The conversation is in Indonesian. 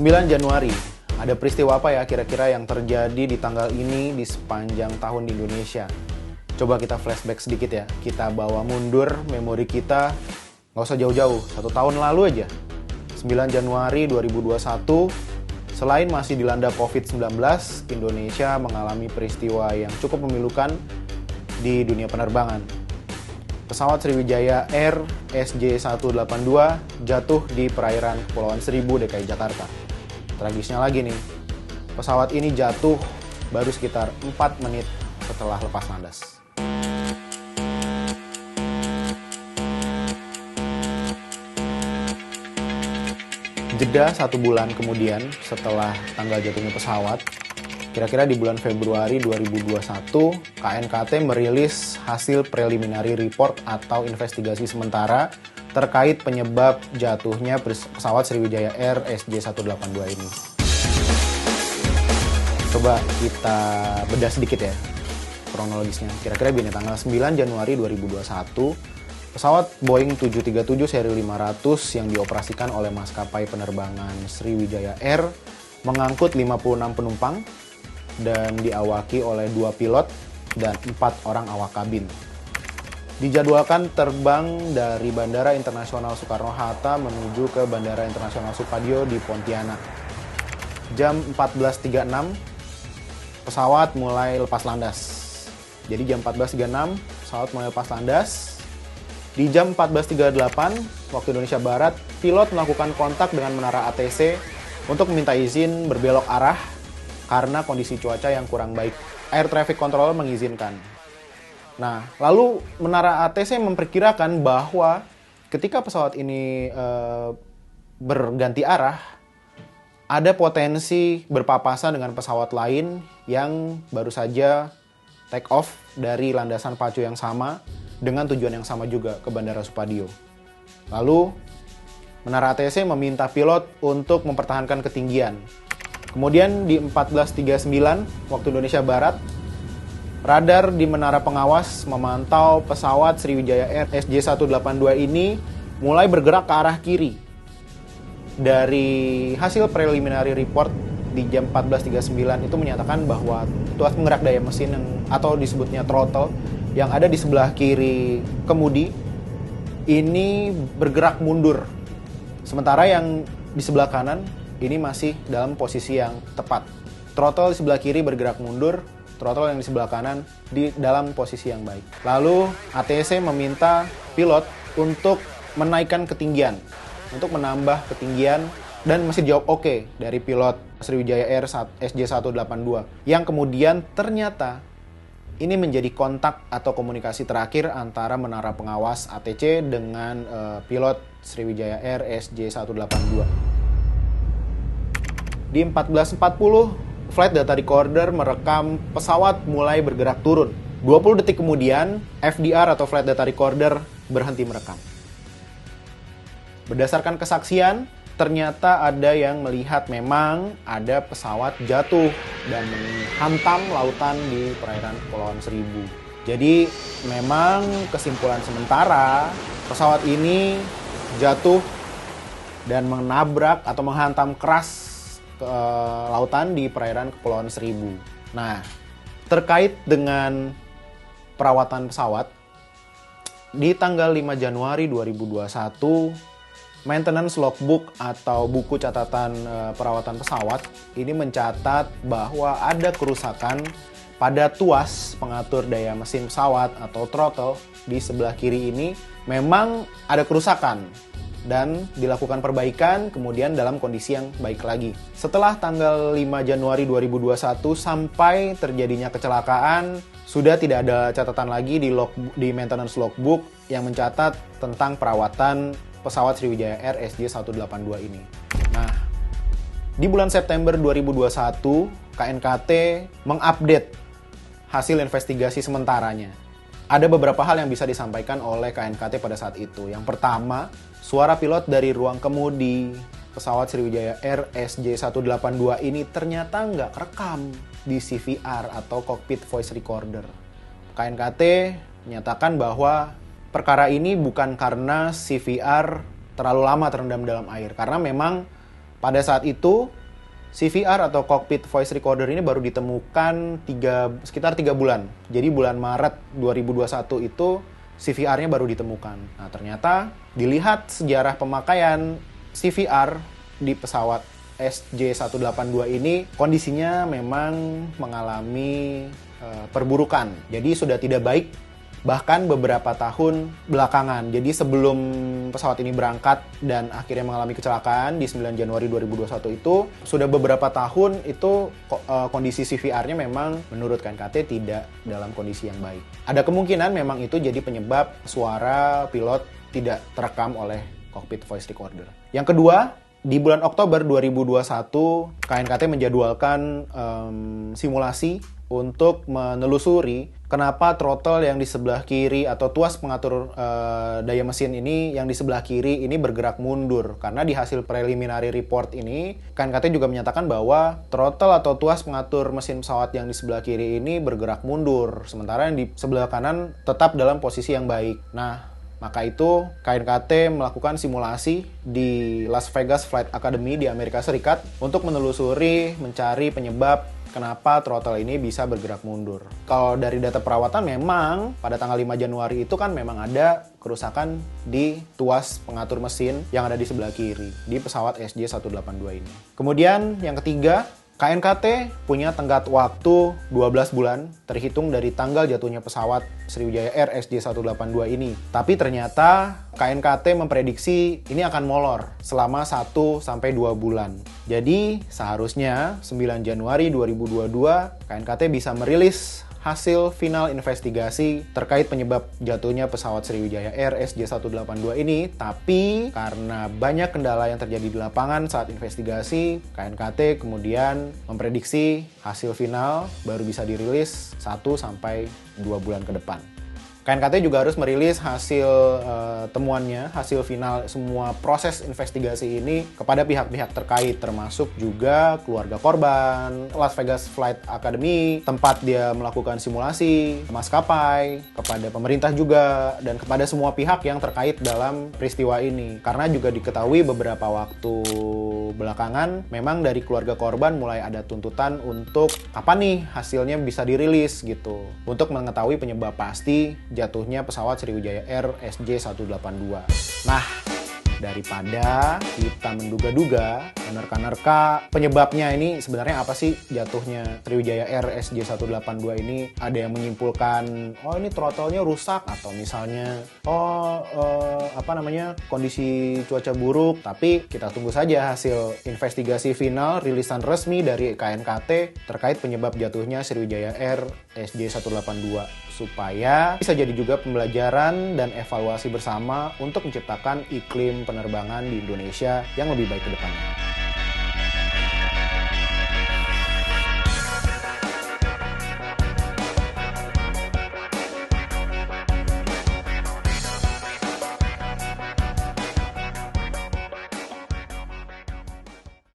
9 Januari, ada peristiwa apa ya kira-kira yang terjadi di tanggal ini di sepanjang tahun di Indonesia? Coba kita flashback sedikit ya, kita bawa mundur memori kita, nggak usah jauh-jauh, 1 tahun lalu aja. 9 Januari 2021, selain masih dilanda COVID-19, Indonesia mengalami peristiwa yang cukup memilukan di dunia penerbangan. Pesawat Sriwijaya Air SJ182 jatuh di perairan Kepulauan Seribu, DKI Jakarta. Tragisnya lagi nih, pesawat ini jatuh baru sekitar 4 menit setelah lepas landas. Jeda 1 bulan kemudian setelah tanggal jatuhnya pesawat, kira-kira di bulan Februari 2021, KNKT merilis hasil preliminary report atau investigasi sementara terkait penyebab jatuhnya pesawat Sriwijaya Air SJ182 ini. Coba kita bedah sedikit ya kronologisnya. Kira-kira begini, tanggal 9 Januari 2021, pesawat Boeing 737 seri 500 yang dioperasikan oleh maskapai penerbangan Sriwijaya Air mengangkut 56 penumpang dan diawaki oleh 2 pilot dan 4 orang awak kabin. Dijadwalkan terbang dari Bandara Internasional Soekarno-Hatta menuju ke Bandara Internasional Supadio di Pontianak. Jam 14.36, pesawat mulai lepas landas. Jadi jam 14.36, pesawat mulai lepas landas. Di jam 14.38 waktu Indonesia Barat, pilot melakukan kontak dengan menara ATC untuk meminta izin berbelok arah karena kondisi cuaca yang kurang baik. Air Traffic Controller mengizinkan. Nah, lalu menara ATC memperkirakan bahwa ketika pesawat ini berganti arah, ada potensi berpapasan dengan pesawat lain yang baru saja take off dari landasan pacu yang sama dengan tujuan yang sama juga ke Bandara Supadio. Lalu, menara ATC meminta pilot untuk mempertahankan ketinggian. Kemudian di 14.39 waktu Indonesia Barat, radar di menara pengawas memantau pesawat Sriwijaya Air SJ182 ini mulai bergerak ke arah kiri. Dari hasil preliminary report di jam 14.39 itu menyatakan bahwa tuas penggerak daya mesin atau disebutnya throttle yang ada di sebelah kiri kemudi ini bergerak mundur. Sementara yang di sebelah kanan ini masih dalam posisi yang tepat. Throttle di sebelah kiri bergerak mundur, throttle yang di sebelah kanan di dalam posisi yang baik. Lalu ATC meminta pilot untuk menaikkan ketinggian, untuk menambah ketinggian, dan masih jawab oke dari pilot Sriwijaya Air SJ182 yang kemudian ternyata ini menjadi kontak atau komunikasi terakhir antara menara pengawas ATC dengan pilot Sriwijaya Air SJ182. Di 14.40, flight data recorder merekam pesawat mulai bergerak turun. 20 detik kemudian, FDR atau flight data recorder berhenti merekam. Berdasarkan kesaksian, ternyata ada yang melihat memang ada pesawat jatuh dan menghantam lautan di perairan Kepulauan Seribu. Jadi memang kesimpulan sementara pesawat ini jatuh dan menabrak atau menghantam keras ke lautan di perairan Kepulauan Seribu. Nah, terkait dengan perawatan pesawat, di tanggal 5 Januari 2021, maintenance logbook atau buku catatan perawatan pesawat ini mencatat bahwa ada kerusakan pada tuas pengatur daya mesin pesawat atau throttle di sebelah kiri ini. Memang ada kerusakan dan dilakukan perbaikan kemudian dalam kondisi yang baik lagi. Setelah tanggal 5 Januari 2021 sampai terjadinya kecelakaan, sudah tidak ada catatan lagi di maintenance logbook yang mencatat tentang perawatan pesawat Sriwijaya Air SJ182 ini. Nah, di bulan September 2021, KNKT mengupdate hasil investigasi sementaranya. Ada beberapa hal yang bisa disampaikan oleh KNKT pada saat itu. Yang pertama, suara pilot dari ruang kemudi pesawat Sriwijaya Air SJ182 ini ternyata nggak rekam di CVR atau Cockpit Voice Recorder. KNKT menyatakan bahwa perkara ini bukan karena CVR terlalu lama terendam dalam air, karena memang Pada saat itu, CVR atau Cockpit Voice Recorder ini baru ditemukan sekitar 3 bulan. Jadi bulan Maret 2021 itu CVR-nya baru ditemukan. Nah, ternyata dilihat sejarah pemakaian CVR di pesawat SJ182 ini, kondisinya memang mengalami perburukan. Jadi sudah tidak baik bahkan beberapa tahun belakangan. Jadi sebelum pesawat ini berangkat dan akhirnya mengalami kecelakaan di 9 Januari 2021 itu, sudah beberapa tahun itu kondisi CVR-nya memang menurut KNKT tidak dalam kondisi yang baik. Ada kemungkinan memang itu jadi penyebab suara pilot tidak terekam oleh cockpit voice recorder. Yang kedua, di bulan Oktober 2021, KNKT menjadwalkan simulasi untuk menelusuri kenapa throttle yang di sebelah kiri atau tuas pengatur daya mesin ini yang di sebelah kiri ini bergerak mundur. Karena di hasil preliminary report ini, KNKT juga menyatakan bahwa throttle atau tuas pengatur mesin pesawat yang di sebelah kiri ini bergerak mundur, sementara yang di sebelah kanan tetap dalam posisi yang baik. Nah, maka itu KNKT melakukan simulasi di Las Vegas Flight Academy di Amerika Serikat untuk menelusuri, mencari penyebab kenapa throttle ini bisa bergerak mundur. Kalau dari data perawatan memang pada tanggal 5 Januari itu kan memang ada kerusakan di tuas pengatur mesin yang ada di sebelah kiri di pesawat SJ182 ini. Kemudian yang ketiga, KNKT punya tenggat waktu 12 bulan terhitung dari tanggal jatuhnya pesawat Sriwijaya Air SJ182 ini. Tapi ternyata KNKT memprediksi ini akan molor selama 1-2 bulan. Jadi seharusnya 9 Januari 2022 KNKT bisa merilis hasil final investigasi terkait penyebab jatuhnya pesawat Sriwijaya Air SJ182 ini, tapi karena banyak kendala yang terjadi di lapangan saat investigasi, KNKT kemudian memprediksi hasil final baru bisa dirilis 1-2 bulan ke depan. KNKT juga harus merilis hasil temuannya, hasil final semua proses investigasi ini kepada pihak-pihak terkait, termasuk juga keluarga korban, Las Vegas Flight Academy, tempat dia melakukan simulasi, maskapai, kepada pemerintah juga, dan kepada semua pihak yang terkait dalam peristiwa ini. Karena juga diketahui beberapa waktu belakangan, memang dari keluarga korban mulai ada tuntutan untuk kapan nih hasilnya bisa dirilis gitu, untuk mengetahui penyebab pasti jatuhnya pesawat Sriwijaya Air SJ182. Nah, daripada kita menduga-duga, menerka-nerka penyebabnya ini sebenarnya apa sih jatuhnya Sriwijaya Air SJ182 ini, ada yang menyimpulkan, oh ini throttle-nya rusak, atau misalnya, kondisi cuaca buruk. Tapi kita tunggu saja hasil investigasi final, rilisan resmi dari KNKT terkait penyebab jatuhnya Sriwijaya Air SJ182. Supaya bisa jadi juga pembelajaran dan evaluasi bersama untuk menciptakan iklim penerbangan di Indonesia yang lebih baik ke depannya.